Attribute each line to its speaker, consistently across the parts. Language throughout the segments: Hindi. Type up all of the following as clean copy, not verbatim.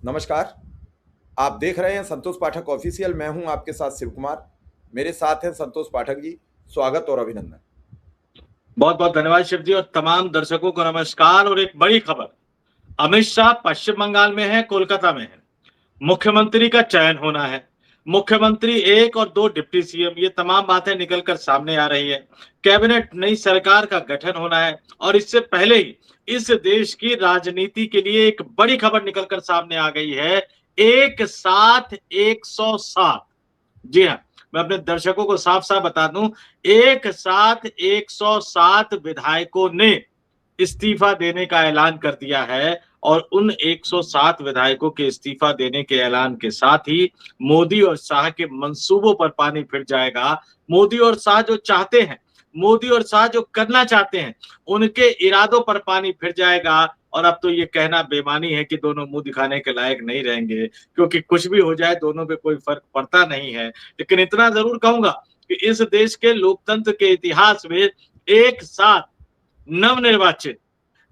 Speaker 1: नमस्कार। आप देख रहे हैं संतोष पाठक ऑफिशियल। मैं हूं आपके साथ शिव कुमार। मेरे साथ हैं संतोष पाठक जी। स्वागत और अभिनंदन।
Speaker 2: बहुत बहुत धन्यवाद शिव जी, और तमाम दर्शकों को नमस्कार। और एक बड़ी खबर, अमित शाह पश्चिम बंगाल में है, कोलकाता में है। मुख्यमंत्री का चयन होना है, मुख्यमंत्री एक और दो डिप्टी सीएम, ये तमाम बातें निकलकर सामने आ रही है। कैबिनेट, नई सरकार का गठन होना है। और इससे पहले ही इस देश की राजनीति के लिए एक बड़ी खबर निकलकर सामने आ गई है। एक साथ 107, जी हाँ, मैं अपने दर्शकों को साफ साफ बता दूं, एक साथ 107 विधायकों ने इस्तीफा देने का ऐलान कर दिया है। और उन 107 विधायकों के इस्तीफा देने के ऐलान के साथ ही मोदी और शाह के मंसूबों पर पानी फिर जाएगा। मोदी और शाह जो चाहते हैं, मोदी और शाह जो करना चाहते हैं, उनके इरादों पर पानी फिर जाएगा। और अब तो ये कहना बेमानी है कि दोनों मुंह दिखाने के लायक नहीं रहेंगे, क्योंकि कुछ भी हो जाए दोनों पे कोई फर्क पड़ता नहीं है। लेकिन इतना जरूर कहूंगा कि इस देश के लोकतंत्र के इतिहास में एक साथ नवनिर्वाचित,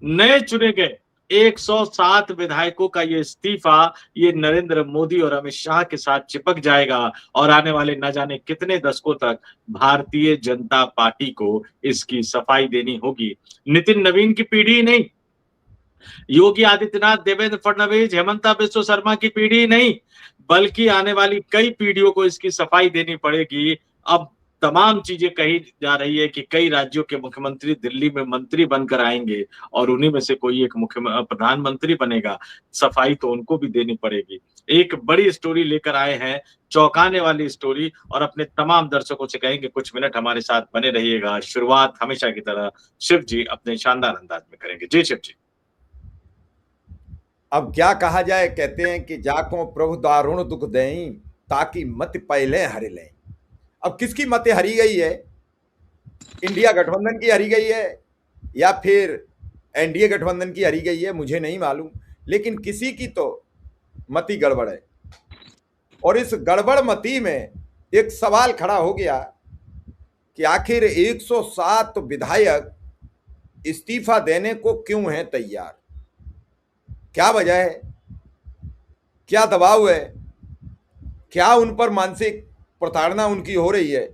Speaker 2: नए चुने गए 107 विधायकों का ये इस्तीफा, ये नरेंद्र मोदी और अमित शाह के साथ चिपक जाएगा। और आने वाले न जाने कितने दशकों तक भारतीय जनता पार्टी को इसकी सफाई देनी होगी। नितिन नवीन की पीढ़ी नहीं, योगी आदित्यनाथ, देवेंद्र फडणवीस, हेमंता बिस्व शर्मा की पीढ़ी नहीं, बल्कि आने वाली कई पीढ़ियों को इसकी सफाई देनी पड़ेगी। अब तमाम चीजें कही जा रही है कि कई राज्यों के मुख्यमंत्री दिल्ली में मंत्री बनकर आएंगे और उन्हीं में से कोई एक मुख्य प्रधानमंत्री बनेगा। सफाई तो उनको भी देनी पड़ेगी। एक बड़ी स्टोरी लेकर आए हैं, चौंकाने वाली स्टोरी, और अपने तमाम दर्शकों से कहेंगे कुछ मिनट हमारे साथ बने रहिएगा। शुरुआत हमेशा की तरह शिव जी अपने शानदार अंदाज में करेंगे। जी शिव जी।
Speaker 1: अब क्या कहा जाए, कहते हैं कि जाको प्रभु दारुण दुख देई ताकि मत पहले हरि लें। अब किसकी मत हरी गई है? इंडिया गठबंधन की हरी गई है या फिर एनडीए गठबंधन की हरी गई है, मुझे नहीं मालूम। लेकिन किसी की तो मति गड़बड़ है। और इस गड़बड़ मति में एक सवाल खड़ा हो गया कि आखिर 107 विधायक इस्तीफा देने को क्यों हैं तैयार? क्या वजह है? क्या दबाव है? क्या उन पर मानसिक प्रताड़ना उनकी हो रही है?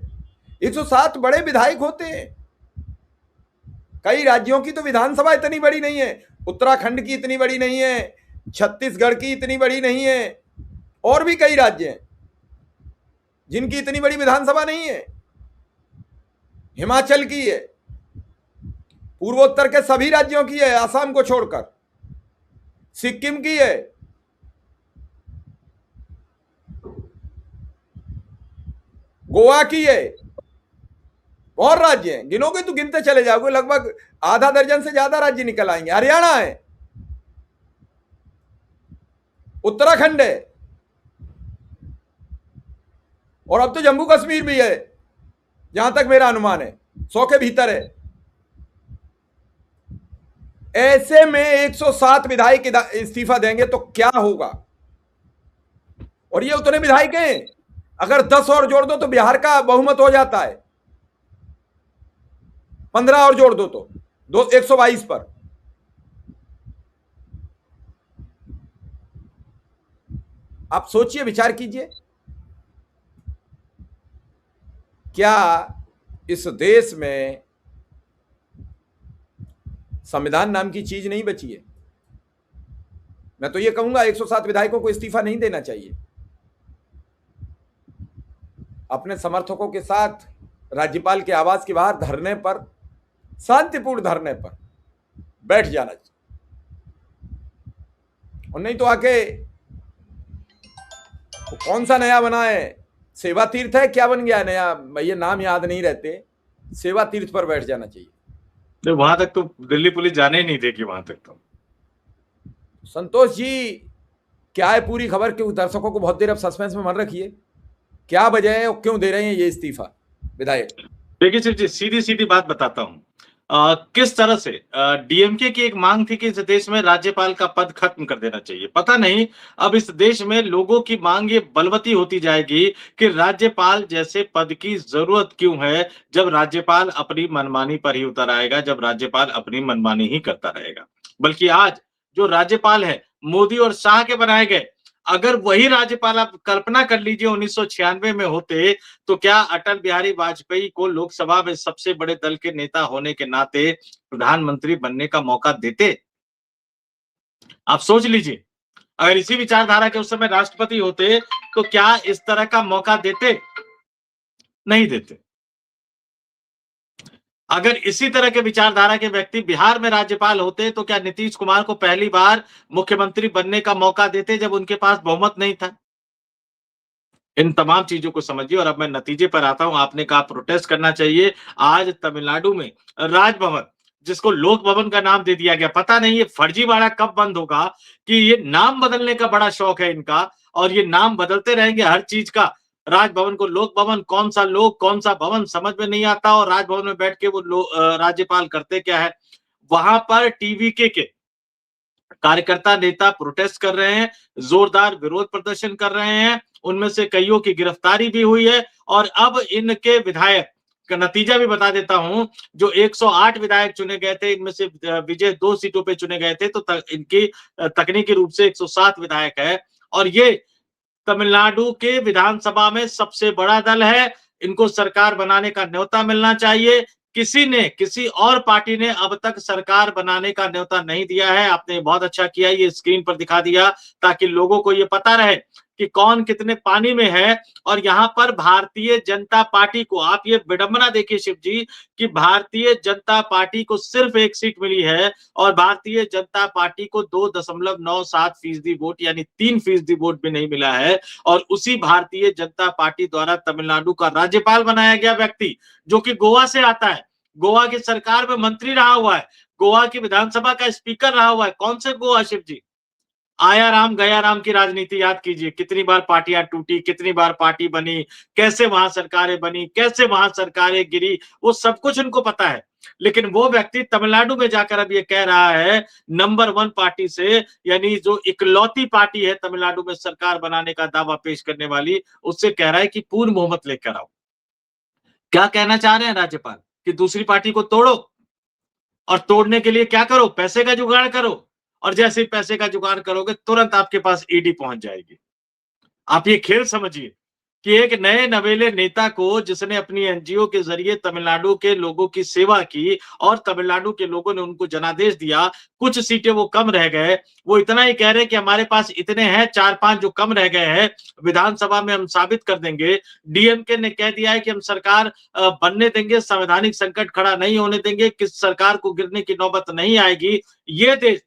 Speaker 1: 107 बड़े विधायक होते हैं। कई राज्यों की तो विधानसभा इतनी बड़ी नहीं है, उत्तराखंड की इतनी बड़ी नहीं है, छत्तीसगढ़ की इतनी बड़ी नहीं है, और भी कई राज्य हैं जिनकी इतनी बड़ी विधानसभा नहीं है। हिमाचल की है, पूर्वोत्तर के सभी राज्यों की है आसाम को छोड़कर, सिक्किम की है, गोवा की है, और राज्य हैं। गिनोगे तो गिनते चले जाओगे, लगभग आधा दर्जन से ज्यादा राज्य निकल आएंगे। हरियाणा है, उत्तराखंड है, और अब तो जम्मू कश्मीर भी है, जहां तक मेरा अनुमान है 100 के भीतर है। ऐसे में 107 विधायक इस्तीफा देंगे तो क्या होगा? और ये उतने विधायक हैं, अगर 10 और जोड़ दो तो बिहार का बहुमत हो जाता है। 15 और जोड़ दो तो 122 पर। आप सोचिए, विचार कीजिए, क्या इस देश में संविधान नाम की चीज नहीं बची है? मैं तो ये कहूंगा 107 विधायकों को इस्तीफा नहीं देना चाहिए। अपने समर्थकों के साथ राज्यपाल के आवास के बाहर धरने पर, शांतिपूर्ण धरने पर बैठ जाना चाहिए। और नहीं तो आके तो कौन सा नया बना है, सेवा तीर्थ है, क्या बन गया नया, भैया नाम याद नहीं रहते, सेवा तीर्थ पर बैठ जाना चाहिए।
Speaker 2: तो वहां तक तो दिल्ली पुलिस जाने ही नहीं देगी। वहां तक तो
Speaker 1: संतोष जी, क्या है पूरी खबर? क्यों दर्शकों को बहुत देर अब सस्पेंस में मन रखिए, क्या वजह है और क्यों दे रहे हैं ये इस्तीफा विधायक?
Speaker 2: देखिए सिर्फ सीधी सीधी बात बताता हूँ। किस तरह से डीएमके की एक मांग थी कि इस देश में राज्यपाल का पद खत्म कर देना चाहिए। पता नहीं अब इस देश में लोगों की मांग ये बलवती होती जाएगी कि राज्यपाल जैसे पद की जरूरत क्यों है, जब राज्यपाल अपनी मनमानी पर ही उतर आएगा, जब राज्यपाल अपनी मनमानी ही करता रहेगा। बल्कि आज जो राज्यपाल है मोदी और शाह के बनाए गए, अगर वही राज्यपाल आप कल्पना कर लीजिए 1996 में होते, तो क्या अटल बिहारी वाजपेयी को लोकसभा में सबसे बड़े दल के नेता होने के नाते प्रधानमंत्री बनने का मौका देते? आप सोच लीजिए, अगर इसी विचारधारा के उस समय राष्ट्रपति होते, तो क्या इस तरह का मौका देते? नहीं देते। अगर इसी तरह के विचारधारा के व्यक्ति बिहार में राज्यपाल होते, तो क्या नीतीश कुमार को पहली बार मुख्यमंत्री बनने का मौका देते जब उनके पास बहुमत नहीं था? इन तमाम चीजों को समझिए और अब मैं नतीजे पर आता हूं। आपने कहा प्रोटेस्ट करना चाहिए। आज तमिलनाडु में राजभवन, जिसको लोक भवन का नाम दे दिया गया, पता नहीं ये फर्जीवाड़ा कब बंद होगा कि ये नाम बदलने का बड़ा शौक है इनका और ये नाम बदलते रहेंगे हर चीज का। राजभवन को लोक भवन, कौन सा लोक कौन सा भवन समझ में नहीं आता और राजभवन में बैठ के वो राज्यपाल करते क्या है। वहां पर टीवीके के कार्यकर्ता नेता प्रोटेस्ट कर रहे हैं, जोरदार विरोध प्रदर्शन कर रहे हैं, उनमें से कईयों की गिरफ्तारी भी हुई है और अब इनके विधायक का नतीजा भी बता देता हूं। जो 108 विधायक चुने गए थे, इनमें से विजय 2 सीटों पे चुने गए थे, तो इनकी तकनीकी रूप से 107 विधायक है और ये तमिलनाडु के विधानसभा में सबसे बड़ा दल है। इनको सरकार बनाने का न्योता मिलना चाहिए। किसी और पार्टी ने अब तक सरकार बनाने का न्योता नहीं दिया है। आपने बहुत अच्छा किया, ये स्क्रीन पर दिखा दिया ताकि लोगों को ये पता रहे कि कौन कितने पानी में है। और यहाँ पर भारतीय जनता पार्टी को, आप ये विडंबना देखिए शिव जी, कि भारतीय जनता पार्टी को सिर्फ 1 सीट मिली है और भारतीय जनता पार्टी को 2.97% वोट यानी 3% वोट भी नहीं मिला है। और उसी भारतीय जनता पार्टी द्वारा तमिलनाडु का राज्यपाल बनाया गया व्यक्ति, जो कि गोवा से आता है, गोवा की सरकार में मंत्री रहा हुआ है, गोवा की विधानसभा का स्पीकर रहा हुआ है। कौन से गोवा शिव जी? आया राम गया राम की राजनीति याद कीजिए। कितनी बार पार्टियां टूटी, कितनी बार पार्टी बनी, कैसे वहां सरकारें बनी, कैसे वहां सरकारें गिरी, वो सब कुछ उनको पता है। लेकिन वो व्यक्ति तमिलनाडु में जाकर अब ये कह रहा है नंबर 1 पार्टी से, यानी जो इकलौती पार्टी है तमिलनाडु में सरकार बनाने का दावा पेश करने वाली, उससे कह रहा है कि पूर्ण बहुमत लेकर आओ। क्या कहना चाह रहे हैं राज्यपाल कि दूसरी पार्टी को तोड़ो और तोड़ने के लिए क्या करो? पैसे का जुगाड़ करो और जैसे ही पैसे का जुगाड़ करोगे तुरंत आपके पास ईडी पहुंच जाएगी। आप ये खेल समझिए कि एक नए नवेले नेता को, जिसने अपनी एनजीओ के जरिए तमिलनाडु के लोगों की सेवा की और तमिलनाडु के लोगों ने उनको जनादेश दिया, कुछ सीटें वो कम रह गए, वो इतना ही कह रहे कि हमारे पास इतने हैं, 4-5 जो कम रह गए हैं विधानसभा में हम साबित कर देंगे। डीएमके ने कह दिया है कि हम सरकार बनने देंगे, संवैधानिक संकट खड़ा नहीं होने देंगे, किस सरकार को गिरने की नौबत नहीं आएगी। ये देश,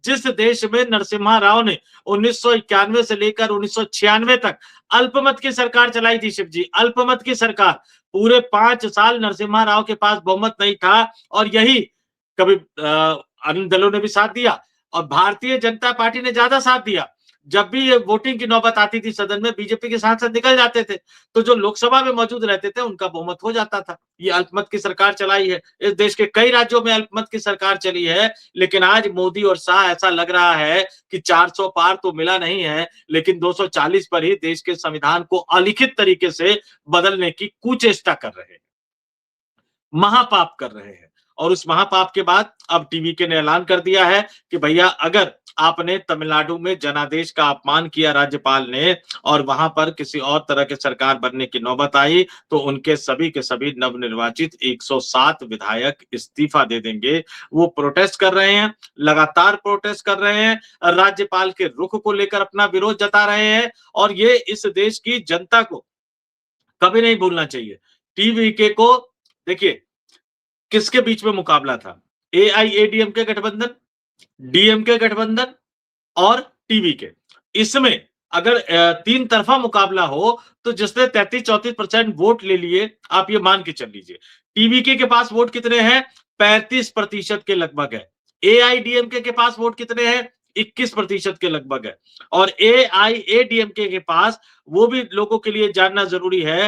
Speaker 2: जिस देश में नरसिम्हा राव ने 1991 से लेकर 1996 तक अल्पमत की सरकार चलाई थी शिव जी, अल्पमत की सरकार, पूरे 5 साल नरसिम्हा राव के पास बहुमत नहीं था और यही कभी अन्य दलों ने भी साथ दिया और भारतीय जनता पार्टी ने ज्यादा साथ दिया। जब भी ये वोटिंग की नौबत आती थी सदन में, बीजेपी के सांसद निकल जाते थे, तो जो लोकसभा में मौजूद रहते थे उनका बहुमत हो जाता था। ये अल्पमत की सरकार चलाई है। इस देश के कई राज्यों में अल्पमत की सरकार चली है, लेकिन आज मोदी और शाह ऐसा लग रहा है कि 400 पार तो मिला नहीं है, लेकिन 240 पर ही देश के संविधान को अलिखित तरीके से बदलने की कुचेष्टा कर रहे हैं, महापाप कर रहे हैं। और उस महापाप के बाद अब टीवीके ने ऐलान कर दिया है कि भैया अगर आपने तमिलनाडु में जनादेश का अपमान किया राज्यपाल ने और वहां पर किसी और तरह के सरकार बनने की नौबत आई, तो उनके सभी के सभी नवनिर्वाचित 107 विधायक इस्तीफा दे देंगे। वो प्रोटेस्ट कर रहे हैं, लगातार प्रोटेस्ट कर रहे हैं, राज्यपाल के रुख को लेकर अपना विरोध जता रहे हैं और ये इस देश की जनता को कभी नहीं भूलना चाहिए। टीवीके को देखिए किसके बीच में मुकाबला था? एआईएडीएमके गठबंधन, डीएमके गठबंधन और टीवीके। इसमें अगर 3 तरफा मुकाबला हो तो जिसने 33-34% वोट ले लिए, आप ये मान के चल लीजिए। टीवीके के पास वोट कितने हैं? 35% के लगभग है। एआईडीएमके के पास वोट कितने हैं? 21% के लगभग है। और एआईएडीएमके के पास, वो भी लोगों के लिए जानना जरूरी है,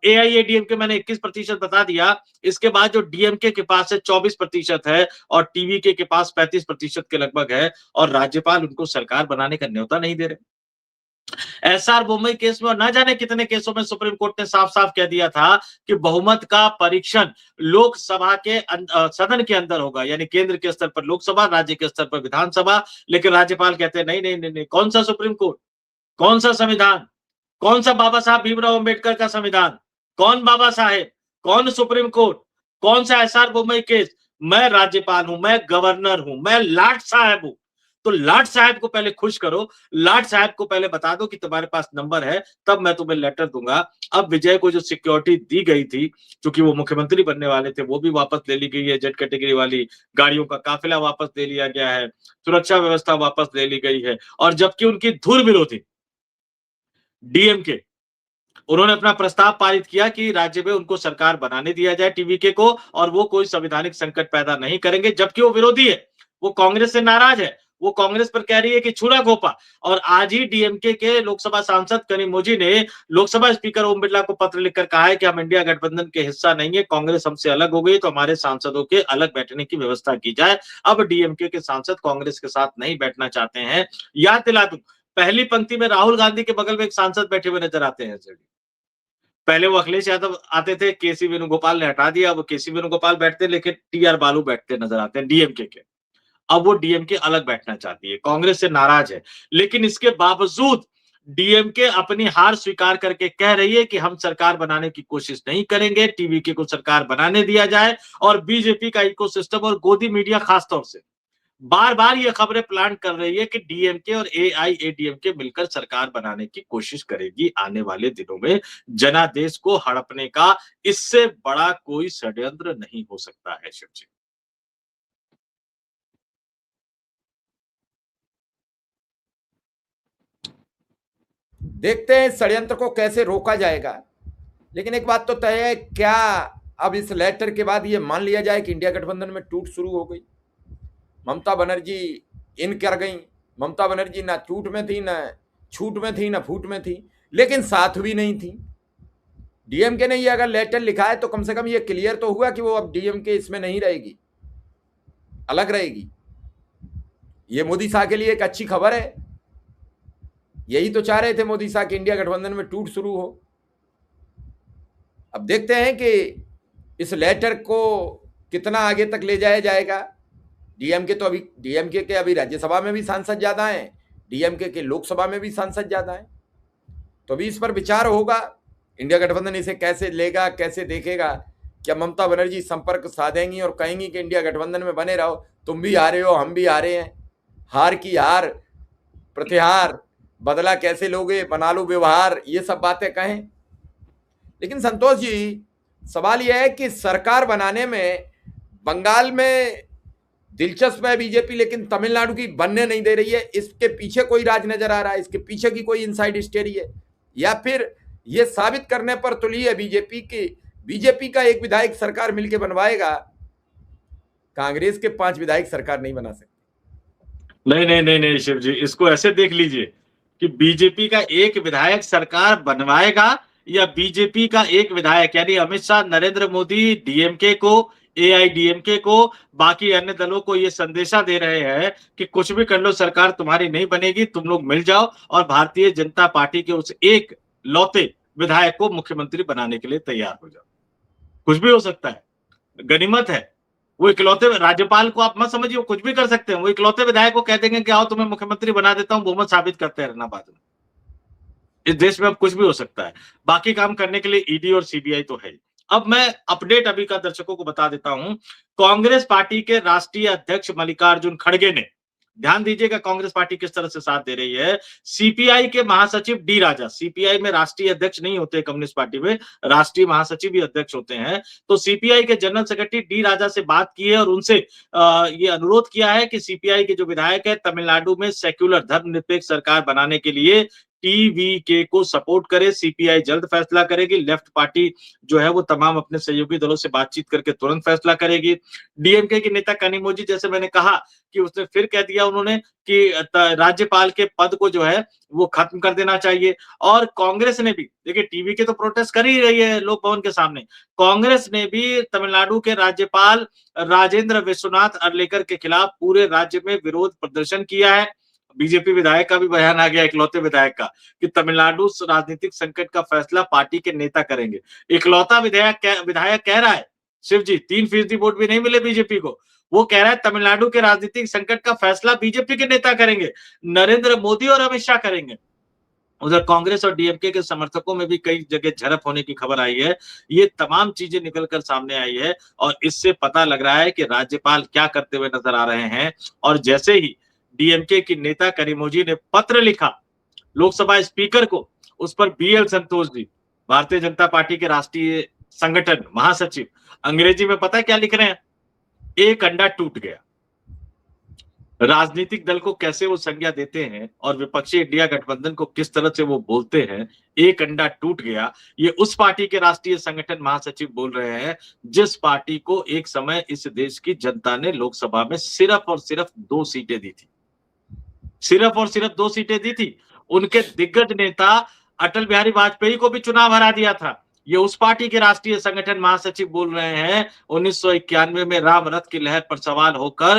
Speaker 2: एआईएडीएमके मैंने 21% बता दिया, इसके बाद जो डीएमके के पास है 24% है और टीवीके के पास 35% के लगभग है और राज्यपाल उनको सरकार बनाने का न्योता नहीं दे रहे। एसआर बोमई केस में और ना जाने कितने केसों में सुप्रीम कोर्ट ने साफ साफ कह दिया था कि बहुमत का परीक्षण लोकसभा के सदन के अंदर होगा, यानी केंद्र के स्तर पर लोकसभा, राज्य के स्तर पर विधानसभा। लेकिन राज्यपाल कहते हैं नहीं नहीं नहीं नहीं, कौन सा सुप्रीम कोर्ट, कौन सा संविधान, कौन सा बाबा साहब भीमराव अंबेडकर का संविधान, कौन बाबा साहेब, कौन सुप्रीम कोर्ट, कौन सा एसआर बोमई केस? मैं राज्यपाल हूं, मैं गवर्नर हूं, मैं लाट साहब हूं। तो लाट साहब को पहले खुश करो, लाट साहब को पहले बता दो कि तुम्हारे पास नंबर है, तब मैं तुम्हें लेटर दूंगा। अब विजय को जो सिक्योरिटी दी गई थी, क्योंकि वो मुख्यमंत्री बनने वाले थे, वो भी वापस ले ली गई है। जेड कैटेगरी वाली गाड़ियों का काफिला वापस ले लिया गया है, सुरक्षा व्यवस्था वापस ले ली गई है। और जबकि उनकी धुर विरोधी डीएमके, उन्होंने अपना प्रस्ताव पारित किया कि राज्य में उनको सरकार बनाने दिया जाए टीवीके को, और वो कोई संवैधानिक संकट पैदा नहीं करेंगे, जबकि वो विरोधी है, वो कांग्रेस से नाराज है, वो कांग्रेस पर कह रही है कि छुरा घोपा। और आज ही डीएमके के लोकसभा सांसद कनिमोझी ने लोकसभा स्पीकर ओम बिरला को पत्र लिखकर कहा है कि हम इंडिया गठबंधन के हिस्सा नहीं है, कांग्रेस हमसे अलग हो गई तो हमारे सांसदों के अलग बैठने की व्यवस्था की जाए। अब डीएमके के सांसद कांग्रेस के साथ नहीं बैठना चाहते हैं। याद दिला दूं, पहली पंक्ति में राहुल गांधी के बगल में एक सांसद बैठे हुए नजर आते हैं। पहले वो अखिलेश यादव आते थे, केसी वेणुगोपाल ने हटा दिया, वो केसी वेणुगोपाल बैठते, लेकिन टीआर बालू बैठते नजर आते हैं डीएमके के। अब वो डीएमके अलग बैठना चाहती है, कांग्रेस से नाराज है। लेकिन इसके बावजूद डीएमके अपनी हार स्वीकार करके कह रही है कि हम सरकार बनाने की कोशिश नहीं करेंगे, टीवीके को सरकार बनाने दिया जाए। और बीजेपी का इकोसिस्टम और गोदी मीडिया खासतौर से बार बार ये खबरें प्लांट कर रही है कि डीएमके और एआईएडीएमके मिलकर सरकार बनाने की कोशिश करेगी आने वाले दिनों में। जनादेश को हड़पने का इससे बड़ा कोई षड्यंत्र नहीं हो सकता है। शिव जी,
Speaker 1: देखते हैं षड्यंत्र को कैसे रोका जाएगा। लेकिन एक बात तो तय है, क्या अब इस लेटर के बाद ये मान लिया जाए कि इंडिया गठबंधन में टूट शुरू हो गई? ममता बनर्जी इन कर गई। ममता बनर्जी ना टूट में थी, ना छूट में थी, ना फूट में थी, लेकिन साथ भी नहीं थी। डीएमके ने ये अगर लेटर लिखा है तो कम से कम ये क्लियर तो हुआ कि वो अब डीएमके इसमें नहीं रहेगी, अलग रहेगी। ये मोदी शाह के लिए एक अच्छी खबर है। यही तो चाह रहे थे मोदी शाह कि इंडिया गठबंधन में टूट शुरू हो। अब देखते हैं कि इस लेटर को कितना आगे तक ले जाया जाएगा। डीएमके के अभी राज्यसभा में भी सांसद ज्यादा हैं, डीएमके के लोकसभा में भी सांसद ज्यादा हैं। तो अभी इस पर विचार होगा, इंडिया गठबंधन इसे कैसे लेगा, कैसे देखेगा। क्या ममता बनर्जी संपर्क साधेंगी और कहेंगी कि इंडिया गठबंधन में बने रहो, तुम भी हारे हो, हम भी हारे हैं, हार की हार प्रतिहार, बदला कैसे लोगे, बना लो व्यवहार, ये सब बातें कहें। लेकिन संतोष जी, सवाल यह है कि सरकार बनाने में बंगाल में दिलचस्प है बीजेपी, लेकिन तमिलनाडु की बनने नहीं दे रही है। इसके पीछे कोई राज नजर आ रहा है? इसके पीछे की कोई इनसाइड स्टोरी है? या फिर यह साबित करने पर तुली है बीजेपी की बीजेपी का एक विधायक सरकार मिलकर बनवाएगा, कांग्रेस के 5 विधायक सरकार नहीं बना सकते?
Speaker 2: नहीं नहीं नहीं नहीं शिव जी, इसको ऐसे देख लीजिए कि बीजेपी का एक विधायक सरकार बनवाएगा, या बीजेपी का एक विधायक यानी अमित शाह, नरेंद्र मोदी डीएमके को, एआईडीएमके को, बाकी अन्य दलों को ये संदेशा दे रहे हैं कि कुछ भी कर लो, सरकार तुम्हारी नहीं बनेगी, तुम लोग मिल जाओ और भारतीय जनता पार्टी के उस एक लौते विधायक को मुख्यमंत्री बनाने के लिए तैयार हो जाओ। कुछ भी हो सकता है, गनीमत है। वो इकलौते राज्यपाल को आप मत समझिए, वो कुछ भी कर सकते हैं। वो इकलौते विधायक को कह देंगे कि आओ तुम्हें मुख्यमंत्री बना देता हूं, बहुमत साबित करते रहना बाद में। इस देश में अब कुछ भी हो सकता है। बाकी काम करने के लिए ईडी और सीबीआई तो है। अब मैं अपडेट अभी का दर्शकों को बता देता हूं। कांग्रेस पार्टी के राष्ट्रीय अध्यक्ष मल्लिकार्जुन खड़गे ने, ध्यान दीजिएगा कांग्रेस पार्टी किस तरह से साथ दे रही है, सीपीआई के महासचिव डी राजा, सीपीआई में राष्ट्रीय अध्यक्ष नहीं होते, कम्युनिस्ट पार्टी में राष्ट्रीय महासचिव भी अध्यक्ष होते हैं। तो सीपीआई के जनरल सेक्रेटरी डी राजा से बात की है और उनसे ये अनुरोध किया है कि सीपीआई के जो विधायक है तमिलनाडु में सेक्युलर धर्मनिरपेक्ष सरकार बनाने के लिए टीवीके को सपोर्ट करे। सीपीआई जल्द फैसला करेगी। लेफ्ट पार्टी जो है वो तमाम अपने सहयोगी दलों से बातचीत करके तुरंत फैसला करेगी। डीएमके के नेता कनिमोझी, जैसे मैंने कहा कि उसने फिर कह दिया उन्होंने कि राज्यपाल के पद को जो है वो खत्म कर देना चाहिए। और कांग्रेस ने भी, देखिए टीवीके तो प्रोटेस्ट कर ही रही है लोक भवन के सामने, कांग्रेस ने भी तमिलनाडु के राज्यपाल राजेंद्र विश्वनाथ अर्लेकर के खिलाफ पूरे राज्य में विरोध प्रदर्शन किया है। बीजेपी विधायक का भी बयान आ गया, इकलौते विधायक का, कि तमिलनाडु राजनीतिक संकट का फैसला पार्टी के नेता करेंगे। इकलौता विधायक कह रहा है, शिव जी, 3% वोट भी नहीं मिले बीजेपी को, वो कह रहा है तमिलनाडु के राजनीतिक संकट का फैसला बीजेपी के नेता करेंगे, नरेंद्र मोदी और अमित शाह करेंगे। उधर कांग्रेस और डीएमके के समर्थकों में भी कई जगह झड़प होने की खबर आई है। ये तमाम चीजें निकलकर सामने आई है और इससे पता लग रहा है कि राज्यपाल क्या करते हुए नजर आ रहे हैं। और जैसे ही डीएमके की नेता कनिमोझी ने पत्र लिखा लोकसभा स्पीकर को, उस पर बीएल संतोष जी, भारतीय जनता पार्टी के राष्ट्रीय संगठन महासचिव, अंग्रेजी में पता है क्या लिख रहे हैं? एक अंडा टूट गया। राजनीतिक दल को कैसे वो संज्ञा देते हैं और विपक्षी इंडिया गठबंधन को किस तरह से वो बोलते हैं, एक अंडा टूट गया, ये उस पार्टी के राष्ट्रीय संगठन महासचिव बोल रहे हैं जिस पार्टी को एक समय इस देश की जनता ने लोकसभा में सिर्फ और सिर्फ 2 सीटें दी थी, सिर्फ और सिर्फ 2 सीटें दी थी। उनके दिग्गज नेता अटल बिहारी वाजपेयी को भी चुनाव हरा दिया था। ये उस पार्टी के राष्ट्रीय संगठन महासचिव बोल रहे हैं 1991 में राम रथ की लहर पर सवार होकर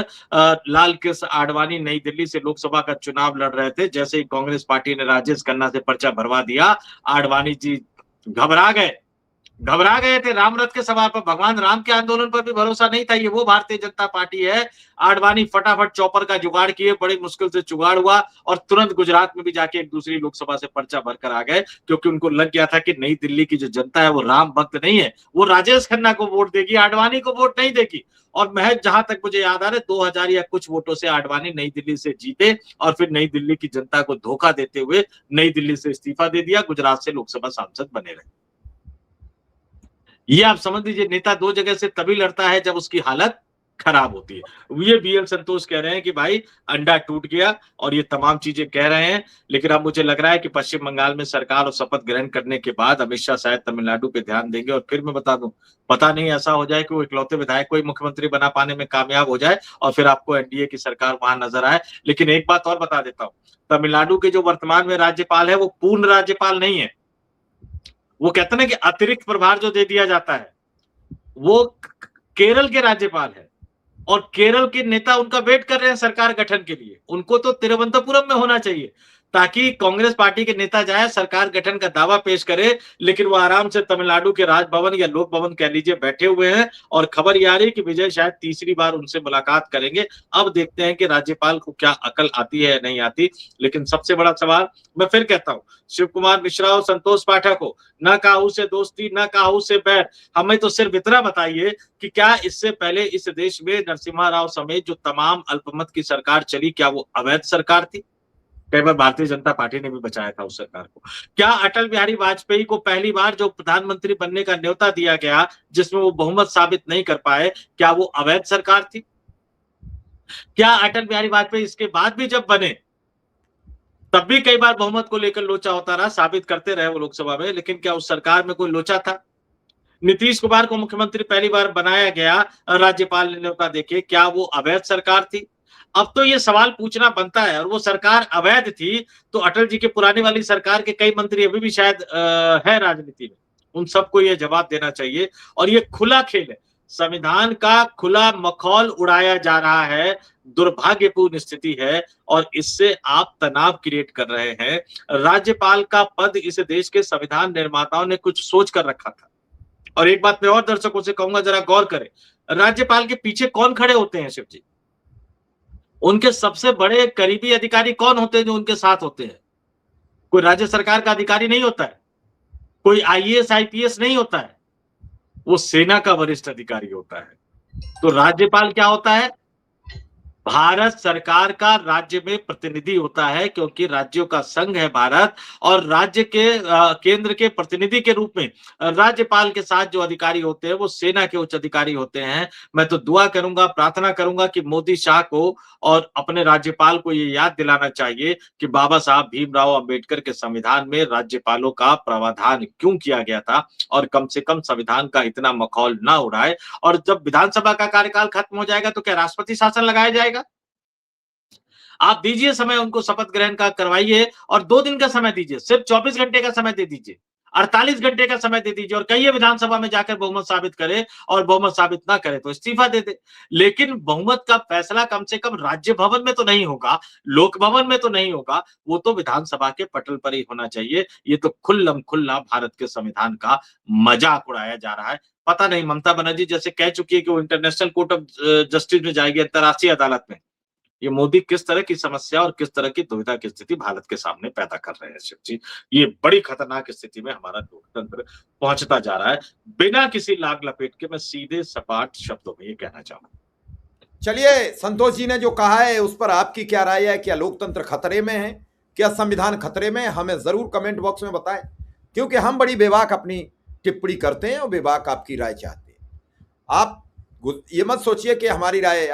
Speaker 2: लाल कृष्ण आडवाणी नई दिल्ली से लोकसभा का चुनाव लड़ रहे थे। जैसे ही कांग्रेस पार्टी ने राजेश खन्ना से पर्चा भरवा दिया, आडवाणी जी घबरा गए थे। राम रथ के सवार पर, भगवान राम के आंदोलन पर भी भरोसा नहीं था। ये वो भारतीय जनता पार्टी है। आडवाणी फटाफट चौपर का जुगाड़ किए, बड़ी मुश्किल से जुगाड़ हुआ और तुरंत गुजरात में भी जाके एक दूसरी लोकसभा से पर्चा भरकर आ गए, क्योंकि उनको लग गया था कि नई दिल्ली की जो जनता है वो राम भक्त नहीं है, वो राजेश खन्ना को वोट देगी, आडवाणी को वोट नहीं देगी। और महज जहां तक मुझे याद आ रहा है 2000 या कुछ वोटों से आडवाणी नई दिल्ली से जीते और फिर नई दिल्ली की जनता को धोखा देते हुए नई दिल्ली से इस्तीफा दे दिया, गुजरात से लोकसभा सांसद बने रहे। ये आप समझ लीजिए, नेता 2 जगह से तभी लड़ता है जब उसकी हालत खराब होती है। ये बीएल संतोष कह रहे हैं कि भाई अंडा टूट गया और ये तमाम चीजें कह रहे हैं। लेकिन अब मुझे लग रहा है कि पश्चिम बंगाल में सरकार और शपथ ग्रहण करने के बाद अमित शाह शायद तमिलनाडु पे ध्यान देंगे। और फिर मैं बता दूं, पता नहीं ऐसा हो जाए कि वो इकलौते विधायक को ही मुख्यमंत्री बना पाने में कामयाब हो जाए और फिर आपको एनडीए की सरकार वहां नजर आए। लेकिन एक बात और बता देता हूं, तमिलनाडु के जो वर्तमान में राज्यपाल है वो पूर्ण राज्यपाल नहीं है। वो कहते हैं ना कि अतिरिक्त प्रभार जो दे दिया जाता है, वो केरल के राज्यपाल है और केरल के नेता उनका वेट कर रहे हैं सरकार गठन के लिए। उनको तो तिरुवनंतपुरम में होना चाहिए ताकि कांग्रेस पार्टी के नेता जाए, सरकार गठन का दावा पेश करे, लेकिन वो आराम से तमिलनाडु के राजभवन या लोक भवन कह लीजिए बैठे हुए हैं। और खबर ये आ रही है कि विजय शायद तीसरी बार उनसे मुलाकात करेंगे। अब देखते हैं कि राज्यपाल को क्या अकल आती है या नहीं आती। लेकिन सबसे बड़ा सवाल मैं फिर कहता हूं, शिव कुमार मिश्रा और संतोष पाठक को, न काहू से दोस्ती न काहू से बैर, हमें तो सिर्फ इतना बताइए कि क्या इससे पहले इस देश में नरसिम्हा राव समेत जो तमाम अल्पमत की सरकार चली, क्या वो अवैध सरकार थी? कई बार भारतीय जनता पार्टी ने भी बचाया था उस सरकार को। क्या अटल बिहारी वाजपेयी को पहली बार जो प्रधानमंत्री बनने का न्योता दिया गया, जिसमें वो बहुमत साबित नहीं कर पाए, क्या वो अवैध सरकार थी? क्या अटल बिहारी वाजपेयी इसके बाद भी जब बने तब भी कई बार बहुमत को लेकर लोचा होता रहा, साबित करते रहे वो लोकसभा में, लेकिन क्या उस सरकार में कोई लोचा था? नीतीश कुमार को मुख्यमंत्री पहली बार बनाया गया, राज्यपाल ने न्योता देके, क्या वो अवैध सरकार थी? अब तो ये सवाल पूछना बनता है। और वो सरकार अवैध थी तो अटल जी के पुरानी वाली सरकार के कई मंत्री अभी भी शायद है राजनीति में, उन सबको ये जवाब देना चाहिए। और ये खुला खेल है, संविधान का खुला मखौल उड़ाया जा रहा है, दुर्भाग्यपूर्ण स्थिति है और इससे आप तनाव क्रिएट कर रहे हैं। राज्यपाल का पद इस देश के संविधान निर्माताओं ने कुछ सोच कर रखा था। और एक बात मैं और दर्शकों से कहूंगा, जरा गौर करें, राज्यपाल के पीछे कौन खड़े होते हैं शिव जी? उनके सबसे बड़े करीबी अधिकारी कौन होते हैं जो उनके साथ होते हैं? कोई राज्य सरकार का अधिकारी नहीं होता है, कोई आईएएस आईपीएस नहीं होता है, वो सेना का वरिष्ठ अधिकारी होता है। तो राज्यपाल क्या होता है? भारत सरकार का राज्य में प्रतिनिधि होता है, क्योंकि राज्यों का संघ है भारत। और राज्य के केंद्र के प्रतिनिधि के रूप में राज्यपाल के साथ जो अधिकारी होते हैं वो सेना के उच्च अधिकारी होते हैं। मैं तो दुआ करूंगा, प्रार्थना करूंगा कि मोदी शाह को और अपने राज्यपाल को ये याद दिलाना चाहिए कि बाबा साहब भीमराव अंबेडकर के संविधान में राज्यपालों का प्रावधान क्यों किया गया था, और कम से कम संविधान का इतना मखौल ना उड़ाए। और जब विधानसभा का कार्यकाल खत्म हो जाएगा तो क्या राष्ट्रपति शासन लगाया जाएगा? आप दीजिए समय उनको, शपथ ग्रहण का करवाइए और 2 दिन का समय दीजिए, सिर्फ 24 घंटे का समय दे दीजिए। 48 घंटे का समय दे दीजिए और कहिए विधानसभा में जाकर बहुमत साबित करे, और बहुमत साबित ना करे तो इस्तीफा दे दे। लेकिन बहुमत का फैसला कम से कम राज्य भवन में तो नहीं होगा, लोक भवन में तो नहीं होगा, वो तो विधानसभा के पटल पर ही होना चाहिए। ये तो खुल्लम खुल्ला भारत के संविधान का मजाक उड़ाया जा रहा है। पता नहीं ममता बनर्जी जैसे कह चुकी है कि वो इंटरनेशनल कोर्ट ऑफ जस्टिस में जाएगी, अंतर्राष्ट्रीय अदालत में। ये मोदी किस तरह की समस्या और किस तरह की दुविधा की स्थिति भारत के सामने पैदा कर रहे हैं शिव जी। ये बड़ी खतरनाक स्थिति में हमारा लोकतंत्र पहुंचता जा रहा है। बिना किसी लाग लपेट के मैं सीधे सपाट शब्दों में ये कहना चाहूंगा।
Speaker 1: चलिए, संतोष जी ने जो कहा है उस पर आपकी क्या राय है? क्या लोकतंत्र खतरे में है? क्या संविधान खतरे में है? हमें जरूर कमेंट बॉक्स में बताएं, क्योंकि हम बड़ी बेबाक अपनी टिप्पणी करते हैं और बेबाक आपकी राय चाहते हैं। आप ये मत सोचिए कि हमारी राय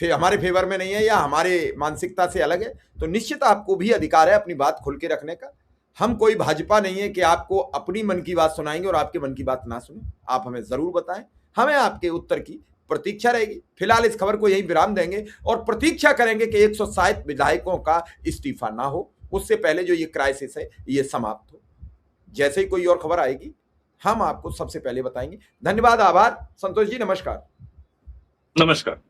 Speaker 1: हमारे फेवर में नहीं है या हमारे मानसिकता से अलग है। तो निश्चित आपको भी अधिकार है अपनी बात खुल के रखने का। हम कोई भाजपा नहीं है कि आपको अपनी मन की बात सुनाएंगे और आपके मन की बात ना सुने। आप हमें जरूर बताएं, हमें आपके उत्तर की प्रतीक्षा रहेगी। फिलहाल इस खबर को यही विराम देंगे और प्रतीक्षा करेंगे कि 160 विधायकों का इस्तीफा ना हो, उससे पहले जो ये क्राइसिस है ये समाप्त हो। जैसे ही कोई और खबर आएगी हम आपको सबसे पहले बताएंगे। धन्यवाद, आभार। संतोष जी नमस्कार।
Speaker 2: नमस्कार।